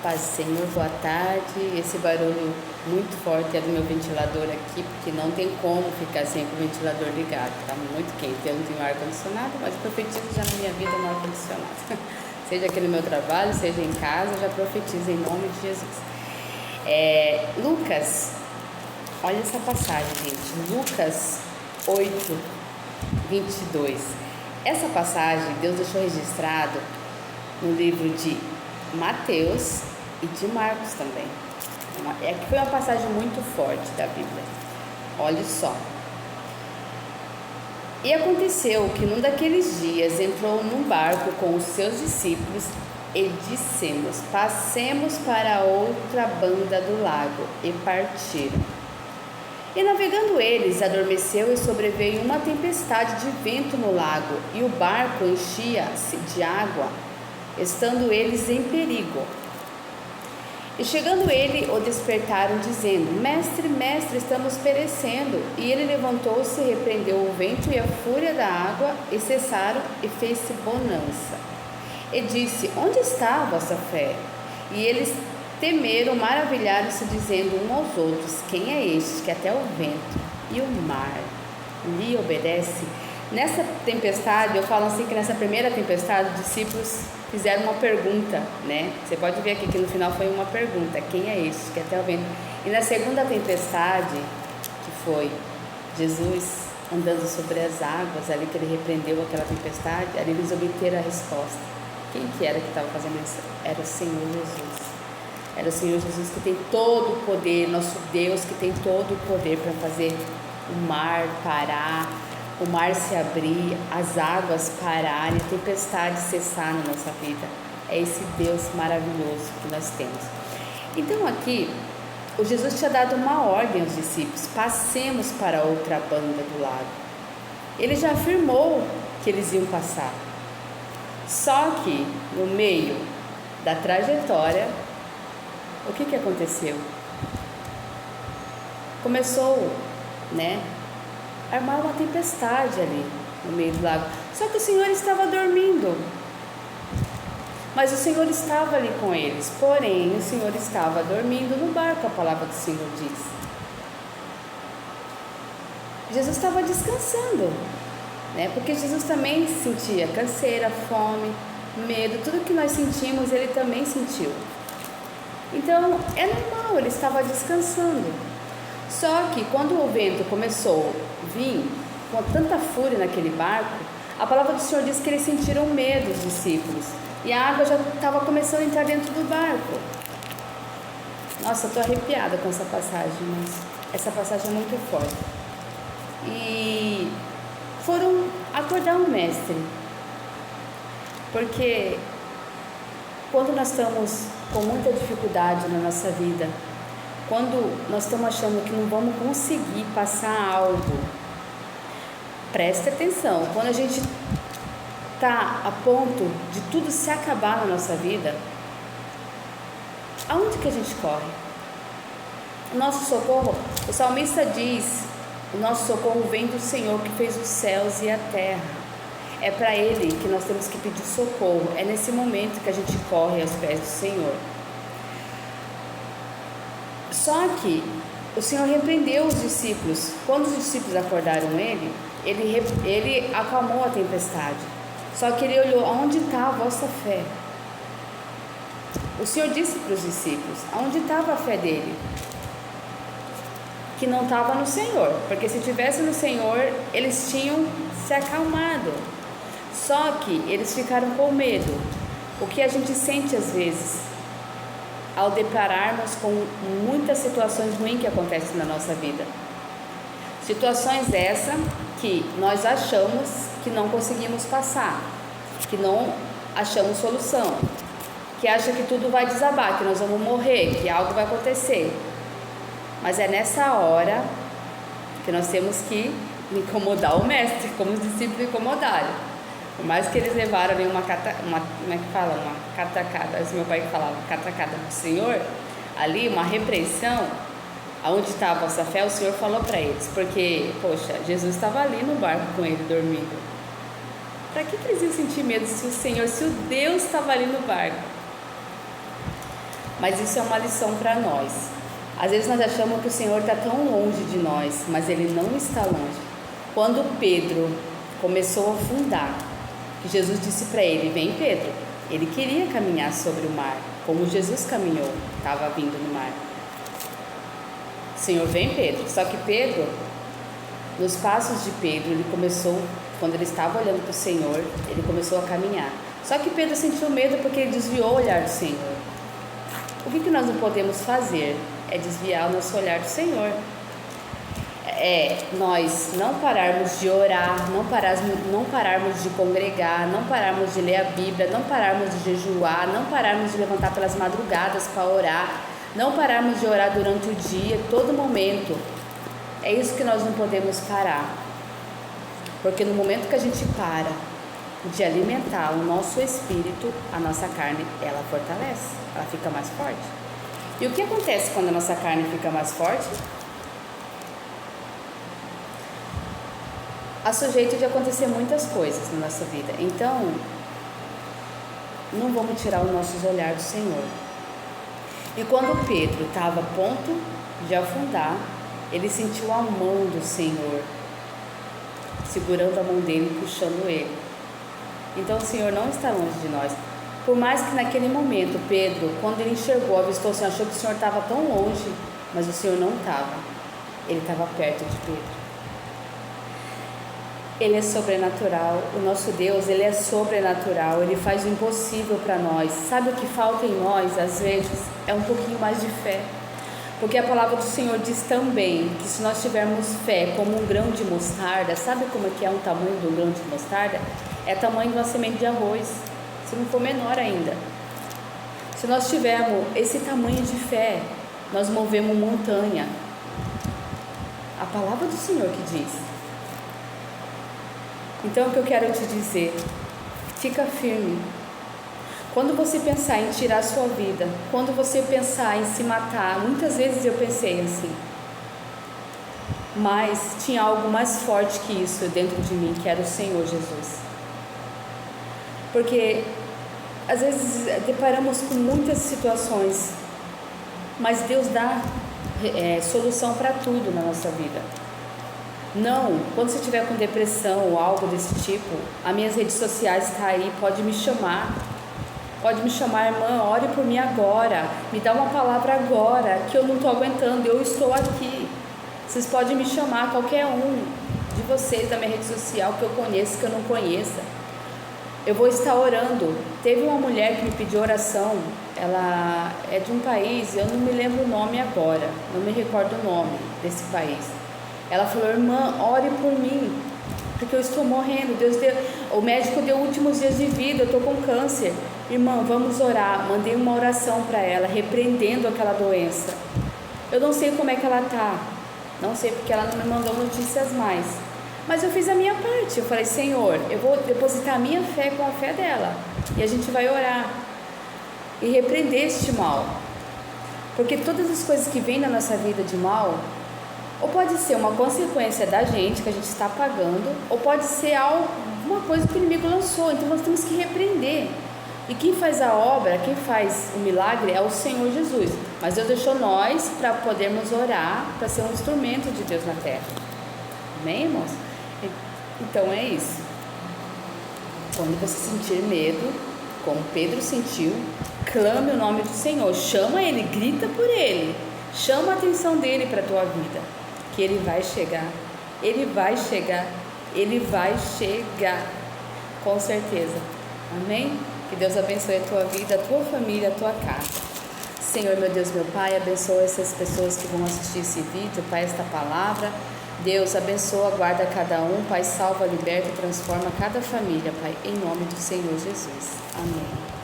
Paz do Senhor, boa tarde. Esse barulho muito forte é do meu ventilador aqui, porque não tem como ficar sem o ventilador ligado. Está muito quente. Eu não tenho ar-condicionado, mas eu profetizo já na minha vida no ar-condicionado. Seja aqui no meu trabalho, seja em casa, eu já profetizo em nome de Jesus. Lucas, olha essa passagem, gente. Lucas 8, 22. Essa passagem Deus deixou registrado no livro de Mateus e de Marcos também. Que foi uma passagem muito forte da Bíblia. Olha só. E aconteceu que num daqueles dias entrou num barco com os seus discípulos e dissemos: passemos para outra banda do lago, e partiram. E navegando eles, adormeceu e sobreveio uma tempestade de vento no lago, e o barco enchia-se de água, estando eles em perigo. E chegando ele, o despertaram, dizendo: Mestre, mestre, estamos perecendo. E ele levantou-se, repreendeu o vento e a fúria da água, e cessaram, e fez-se bonança. E disse: Onde está a vossa fé? E eles temeram, maravilharam-se, dizendo uns aos outros: Quem é este que até o vento e o mar lhe obedece? Nessa tempestade, eu falo assim que nessa primeira tempestade, os discípulos fizeram uma pergunta, né? Você pode ver aqui que no final foi uma pergunta: quem é este que até o vento? E na segunda tempestade, que foi Jesus andando sobre as águas, ali que ele repreendeu aquela tempestade, ali eles obteram a resposta. Quem que era que estava fazendo isso? Era o Senhor Jesus. Era o Senhor Jesus que tem todo o poder, nosso Deus que tem todo o poder para fazer o mar parar, o mar se abrir, as águas pararem, a tempestade cessar na nossa vida. É esse Deus maravilhoso que nós temos. Então aqui, o Jesus tinha dado uma ordem aos discípulos: passemos para outra banda do lago. Ele já afirmou que eles iam passar. Só que no meio da trajetória, o que aconteceu? Começou, armar uma tempestade ali no meio do lago. Só que o Senhor estava dormindo. Mas o Senhor estava ali com eles. Porém, o Senhor estava dormindo no barco, a palavra do Senhor diz. Jesus estava descansando, porque Jesus também sentia canseira, fome, medo, tudo que nós sentimos, ele também sentiu. Então, é normal, ele estava descansando. Só que quando o vento começou a vir com tanta fúria naquele barco, a palavra do Senhor diz que eles sentiram medo, os discípulos, e a água já estava começando a entrar dentro do barco. Nossa, eu estou arrepiada com essa passagem, mas essa passagem é muito forte. E foram acordar o mestre, porque quando nós estamos com muita dificuldade na nossa vida, quando nós estamos achando que não vamos conseguir passar algo, preste atenção, quando a gente está a ponto de tudo se acabar na nossa vida, aonde que a gente corre? O nosso socorro, o salmista diz: o nosso socorro vem do Senhor que fez os céus e a terra. É para Ele que nós temos que pedir socorro. É nesse momento que a gente corre aos pés do Senhor. Só que o Senhor repreendeu os discípulos. Quando os discípulos acordaram ele acalmou a tempestade. Só que ele olhou: aonde está a vossa fé? O Senhor disse para os discípulos: aonde estava a fé dele? Que não estava no Senhor, porque se tivesse no Senhor, eles tinham se acalmado. Só que eles ficaram com medo. O que a gente sente às vezes ao depararmos com muitas situações ruins que acontecem na nossa vida. Situações essas que nós achamos que não conseguimos passar, que não achamos solução, que acha que tudo vai desabar, que nós vamos morrer, que algo vai acontecer. Mas é nessa hora que nós temos que incomodar o mestre, como os discípulos incomodaram. Por mais que eles levaram ali uma catacada, esse meu pai que falava, catacada do Senhor, ali uma repreensão, aonde está a vossa fé, o Senhor falou para eles, porque, poxa, Jesus estava ali no barco com ele, dormindo. Para que eles iam sentir medo se o Senhor, se o Deus estava ali no barco? Mas isso é uma lição para nós. Às vezes nós achamos que o Senhor está tão longe de nós, mas Ele não está longe. Quando Pedro começou a afundar, que Jesus disse para ele: vem, Pedro. Ele queria caminhar sobre o mar, como Jesus caminhou, estava vindo no mar. Senhor, vem, Pedro. Só que Pedro, nos passos de Pedro, ele começou, quando ele estava olhando para o Senhor, ele começou a caminhar. Só que Pedro sentiu medo porque ele desviou o olhar do Senhor. O que nós não podemos fazer é desviar o nosso olhar do Senhor. Nós não pararmos de orar, não pararmos de congregar, não pararmos de ler a Bíblia, não pararmos de jejuar, não pararmos de levantar pelas madrugadas para orar, não pararmos de orar durante o dia, todo momento. É isso que nós não podemos parar. Porque no momento que a gente para de alimentar o nosso espírito, a nossa carne, ela fortalece, ela fica mais forte. E o que acontece quando a nossa carne fica mais forte? Há sujeito de acontecer muitas coisas na nossa vida. Então, não vamos tirar os nossos olhares do Senhor. E quando Pedro estava a ponto de afundar, ele sentiu a mão do Senhor segurando a mão dele e puxando ele. Então o Senhor não está longe de nós. Por mais que naquele momento Pedro, quando ele enxergou, avistou o Senhor, achou que o Senhor estava tão longe, mas o Senhor não estava. Ele estava perto de Pedro. Ele é sobrenatural. O nosso Deus, Ele é sobrenatural. Ele faz o impossível para nós. Sabe o que falta em nós, às vezes? É um pouquinho mais de fé. Porque a palavra do Senhor diz também que se nós tivermos fé como um grão de mostarda, sabe como é que é um tamanho de um grão de mostarda? É o tamanho de uma semente de arroz, se não for menor ainda. Se nós tivermos esse tamanho de fé, nós movemos montanha. A palavra do Senhor que diz. Então o que eu quero te dizer, fica firme. Quando você pensar em tirar a sua vida, quando você pensar em se matar, muitas vezes eu pensei assim, mas tinha algo mais forte que isso dentro de mim, que era o Senhor Jesus. Porque às vezes deparamos com muitas situações, mas Deus dá solução para tudo na nossa vida. Não, quando você estiver com depressão ou algo desse tipo, as minhas redes sociais estão aí, pode me chamar. Pode me chamar, irmã, ore por mim agora, me dá uma palavra agora, que eu não estou aguentando, eu estou aqui. Vocês podem me chamar, qualquer um de vocês da minha rede social, que eu conheço, que eu não conheça. Eu vou estar orando. Teve uma mulher que me pediu oração, ela é de um país, eu não me lembro o nome agora, não me recordo o nome desse país. Ela falou, irmã, ore por mim, porque eu estou morrendo, o médico deu últimos dias de vida, eu estou com câncer. Irmã, vamos orar. Mandei uma oração para ela, repreendendo aquela doença. Eu não sei como é que ela está, não sei porque ela não me mandou notícias mais, mas eu fiz a minha parte. Eu falei, Senhor, eu vou depositar a minha fé com a fé dela, e a gente vai orar e repreender este mal, porque todas as coisas que vêm na nossa vida de mal, ou pode ser uma consequência da gente, que a gente está pagando, ou pode ser alguma coisa que o inimigo lançou. Então nós temos que repreender. E quem faz a obra, quem faz o milagre é o Senhor Jesus. Mas Deus deixou nós para podermos orar, para ser um instrumento de Deus na terra. Amém, irmãos? Então é isso. Quando você sentir medo, como Pedro sentiu, clame o nome do Senhor. Chama Ele, grita por Ele. Chama a atenção dEle para a tua vida. Que Ele vai chegar. Ele vai chegar. Ele vai chegar. Com certeza. Amém? Que Deus abençoe a tua vida, a tua família, a tua casa. Senhor, meu Deus, meu Pai, abençoa essas pessoas que vão assistir esse vídeo, Pai, esta palavra. Deus, abençoa, guarda cada um, Pai, salva, liberta e transforma cada família, Pai, em nome do Senhor Jesus. Amém.